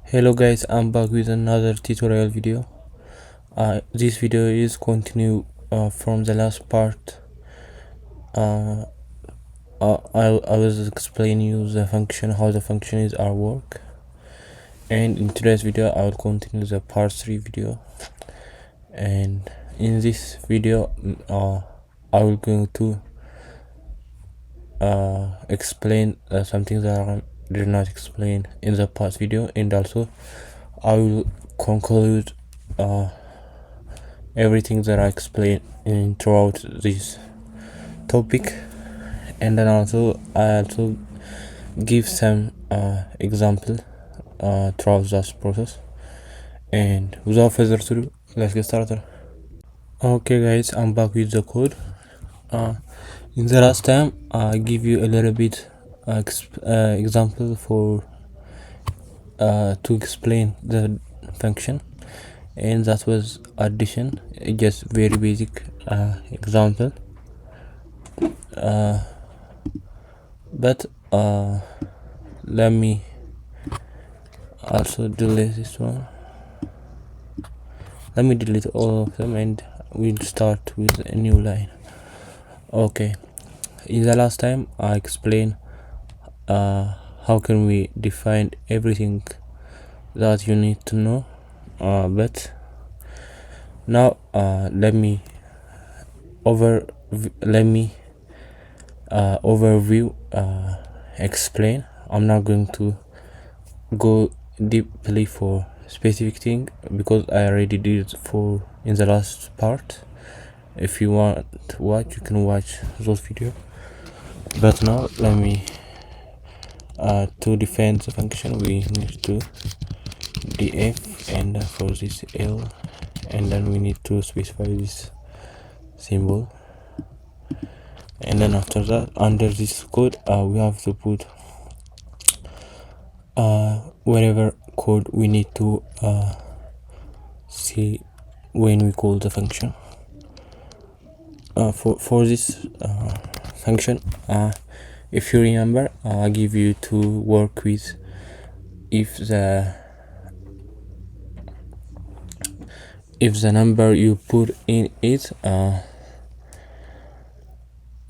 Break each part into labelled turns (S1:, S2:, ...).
S1: Hello guys, I'm back with another tutorial video. This video is continue from the last part. I was explaining you the function, how the function is our work, and in today's video I will continue the part 3 video. And in this video I will going to explain something that I did not explain in the past video, and also I will conclude everything that I explained throughout this topic, and then also I give some example throughout this process. And without further ado, let's get started. Okay guys, I'm back with the code. In the last time I give you a little bit example for to explain the function, and that was addition, just very basic example. But let me also delete this one. Let me delete all of them and we'll start with a new line. Okay, in the last time I explained how can we define everything that you need to know, but now let me overview explain. I'm not going to go deeply for specific thing because I already did for in the last part. If you want to watch, you can watch those videos, but now let me to define the function we need to df, and for this l, and then we need to specify this symbol, and then after that under this code we have to put whatever code we need to see when we call the function. For this function, if you remember, I give you to work with if the number you put in is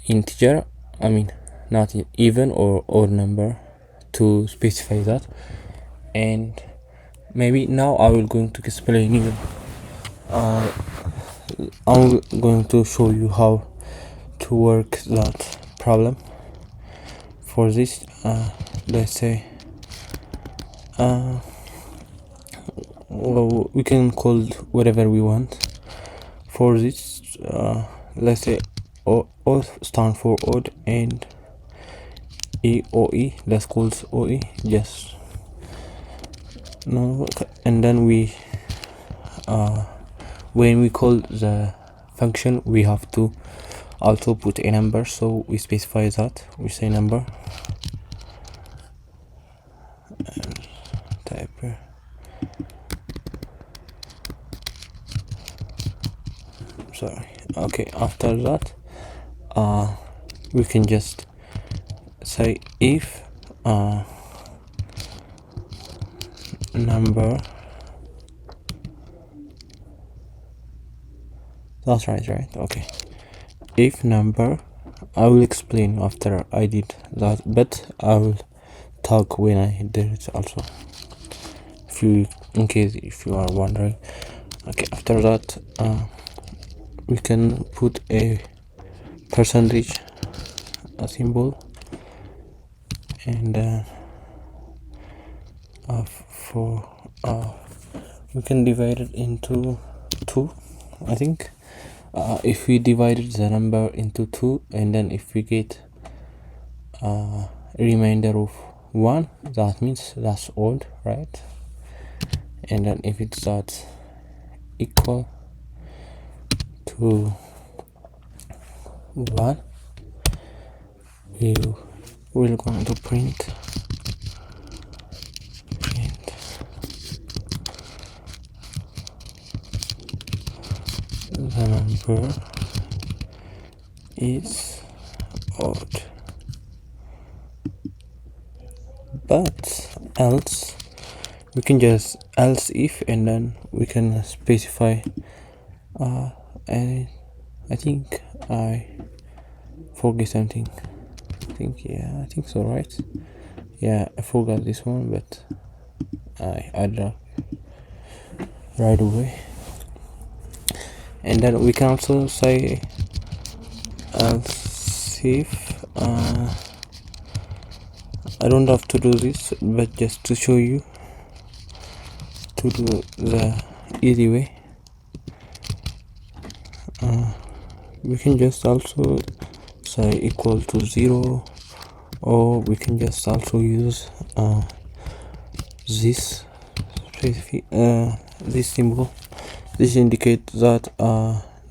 S1: integer, I mean not even or odd number, to specify that. And maybe now I will going to explain you I'm going to show you how to work that problem. For this let's say well, we can call whatever we want. For this let's say O stand for odd, and OE, let's call OE, just no. And then we when we call the function we have to also put a number, so we specify that we say number and type here. Sorry. Okay, after that we can just say if number, that's right, okay, if number, I will explain after I did that, but I will talk when I did it also, if you, in case if you are wondering. Okay, after that we can put a percentage symbol, and for we can divide it into 2, I think. If we divided the number into 2, and then if we get a remainder of 1, that means that's odd, right? And then if it's that equal to 1, we will going to print the number is odd, but else we can just else if, and then we can specify and I think I forget something. I think so, right? Yeah, I forgot this one, but I add right away. And then we can also say else if I don't have to do this, but just to show you to do the easy way, we can just also say equal to 0, or we can just also use this this symbol. This indicates that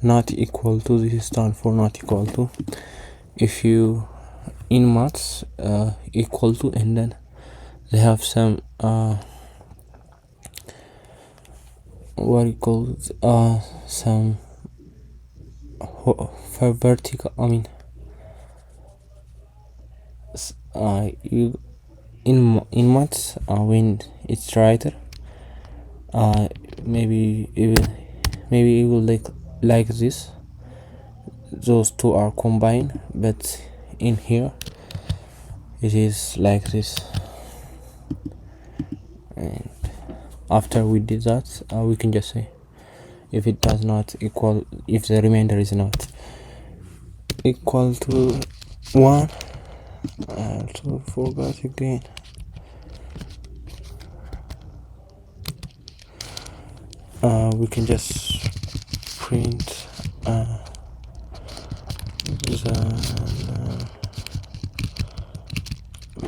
S1: not equal to, this stand for not equal to. If you in maths equal to, and then they have some what you call some vertical, I mean you in maths when it's writer maybe it will like this, those two are combined, but in here it is like this. And after we did that, we can just say if it does not equal, if the remainder is not equal to 1. I also forgot again. We can just print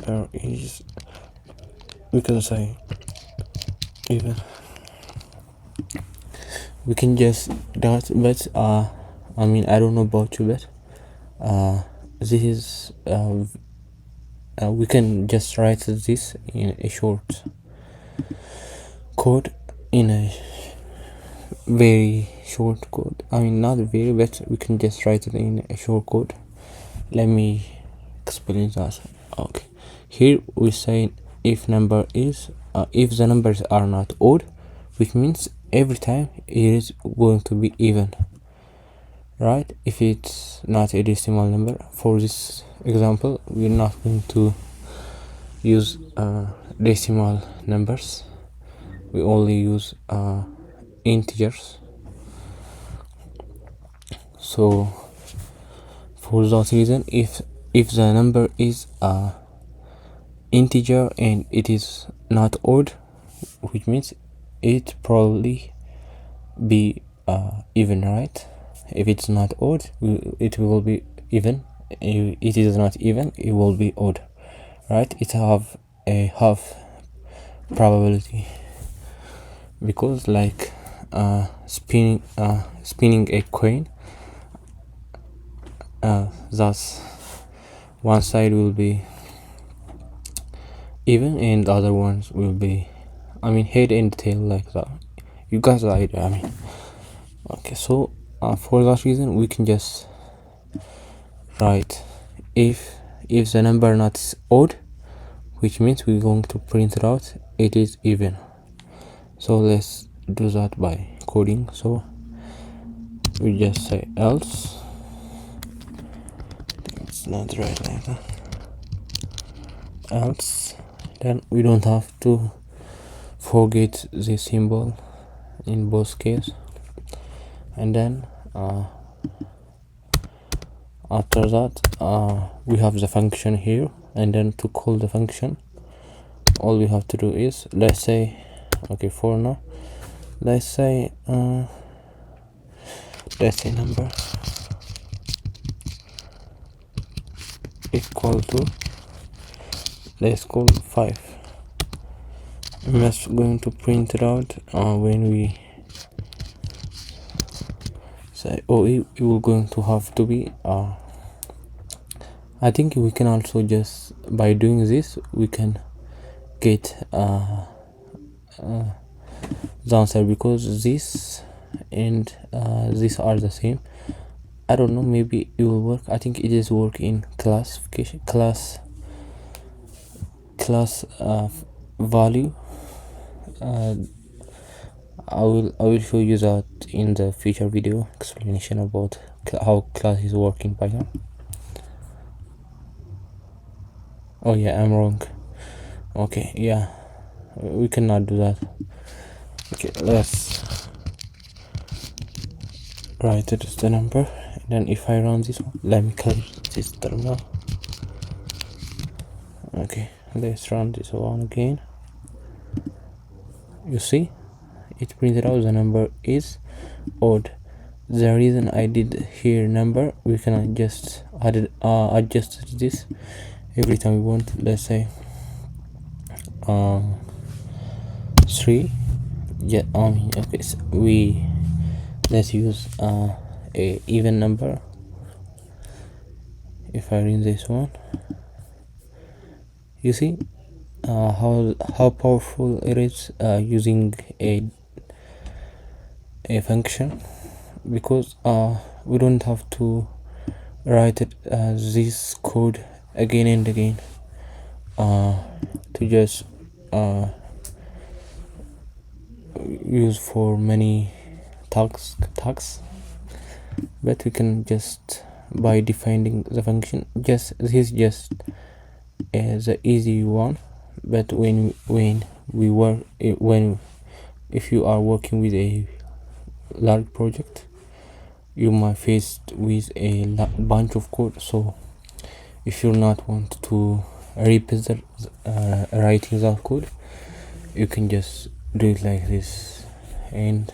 S1: there is, we can say even, we can just dot, but I mean, I don't know about you, but this is we can just write this in a short code, in a very short code. I mean, not very, but we can just write it in a short code. Let me explain that. Okay, here we say if number is if the numbers are not odd, which means every time it is going to be even, right? If it's not a decimal number, for this example we're not going to use decimal numbers, we only use integers. So for that reason, if the number is integer and it is not odd, which means it probably be even, right? If it's not odd, it will be even. If it is not even, it will be odd, right? It have a half probability, because like spinning a coin, thus one side will be even and the other ones will be, I mean, head and tail, like that. You guys the idea, I mean. Okay, so for that reason we can just write if the number not odd, which means we're going to print it out it is even. So let's do that by coding. So we just say else, it's not right like that, else, then we don't have to forget the symbol in both cases. And then after that we have the function here, and then to call the function all we have to do is, let's say, okay, for now let's say number equal to, let's call 5. I'm just going to print it out when we say, it will going to have to be I think we can also just, by doing this we can get the answer, because this and these are the same. I don't know, maybe it will work. I think it is work in classification, class value. I will show you that in the future video explanation about how class is working Python. Oh yeah, I'm wrong. Okay, yeah, we cannot do that. Okay, let's write it as the number, and then if I run this one, let me clear this terminal. Okay, let's run this one again. You see, it printed out the number is odd. The reason I did here number, we can just adjust this every time we want. Let's say 3. Yeah, okay, so let's use a even number. If I read this one, you see how powerful it is using a function, because we don't have to write it this code again and again to just use for many tasks, but we can just by defining the function, just this is just the easy one. But when we work if you are working with a large project, you might face with a bunch of code. So if you not want to repeat writing that code, you can just do it like this. And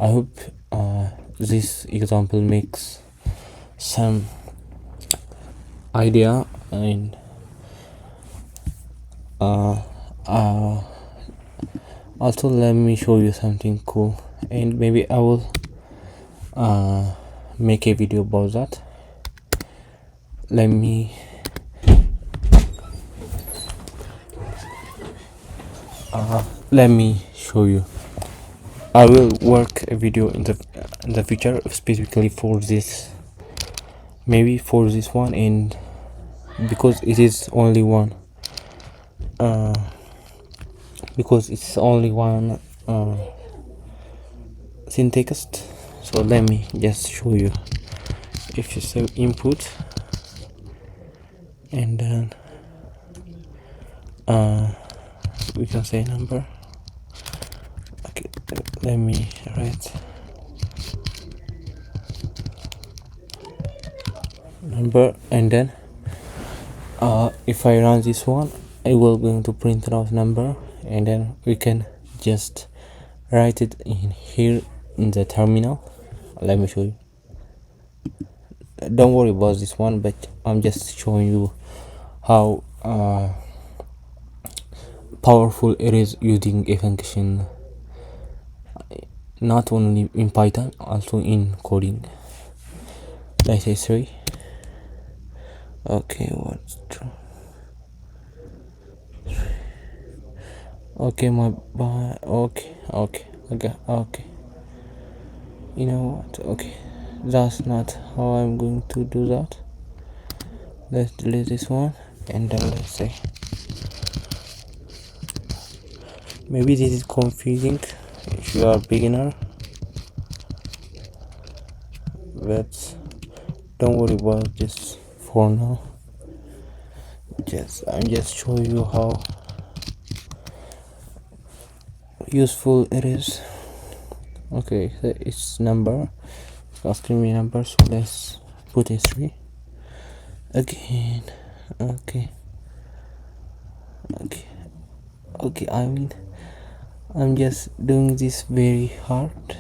S1: I hope this example makes some idea. And also let me show you something cool, and maybe I will make a video about that. Let me show you. I will work a video in the future specifically for this, maybe for this one, and because it is only one syntax. So let me just show you. If you say input, and then we can say number. Okay, let me write number, and then if I run this one, I will going to print out number, and then we can just write it in here in the terminal. Let me show you. Don't worry about this one, but I'm just showing you how powerful it is using a function, not only in Python, also in coding. Let's say 3. Okay, what's true? Okay, okay. You know what? Okay, that's not how I'm going to do that. Let's delete this one, and then let's say, maybe this is confusing if you are a beginner, but don't worry about this for now. I'm just showing you how useful it is. Okay, so it's number, asking me number, so let's put a 3 again. Okay, I'm just doing this very hard.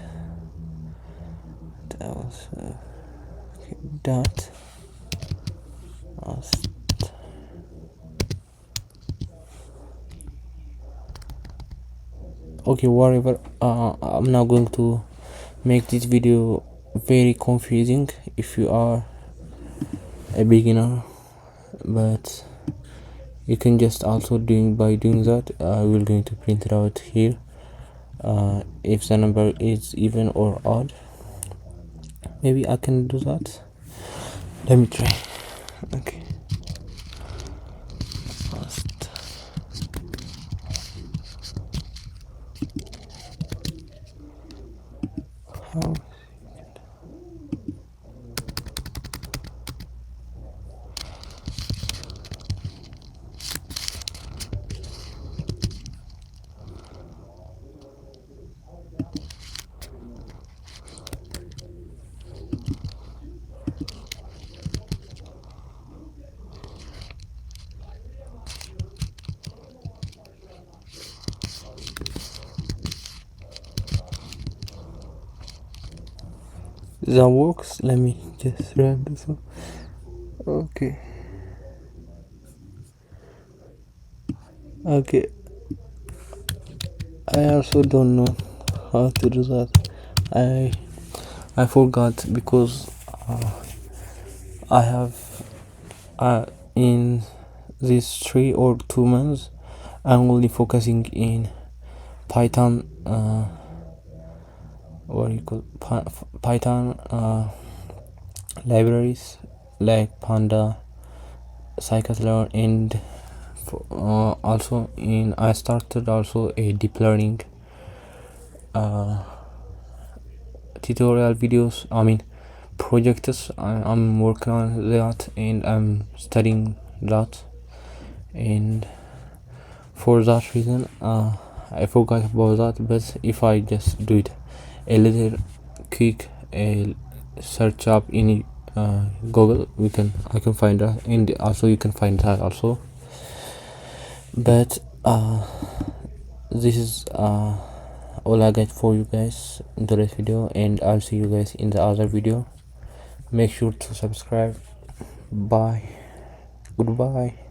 S1: That was okay, that was okay, whatever. I'm now going to make this video very confusing if you are a beginner, but you can just also by doing that, I will going to print it out here if the number is even or odd. Maybe I can do that. Let me try. Okay, first. how that works. Let me just run this one. Okay. Okay, I also don't know how to do that. I forgot because I have in these 3 or 2 months I'm only focusing in Python. What do you call Python libraries like Panda, Scikit-learn, and also I started also a deep learning tutorial videos. I mean projects. I'm working on that and I'm studying that, and for that reason I forgot about that. But if I just do it a little quick search up in Google, I can find that, and also you can find that also. But this is all I got for you guys in today's video, and I'll see you guys in the other video. Make sure to subscribe. Bye. Goodbye.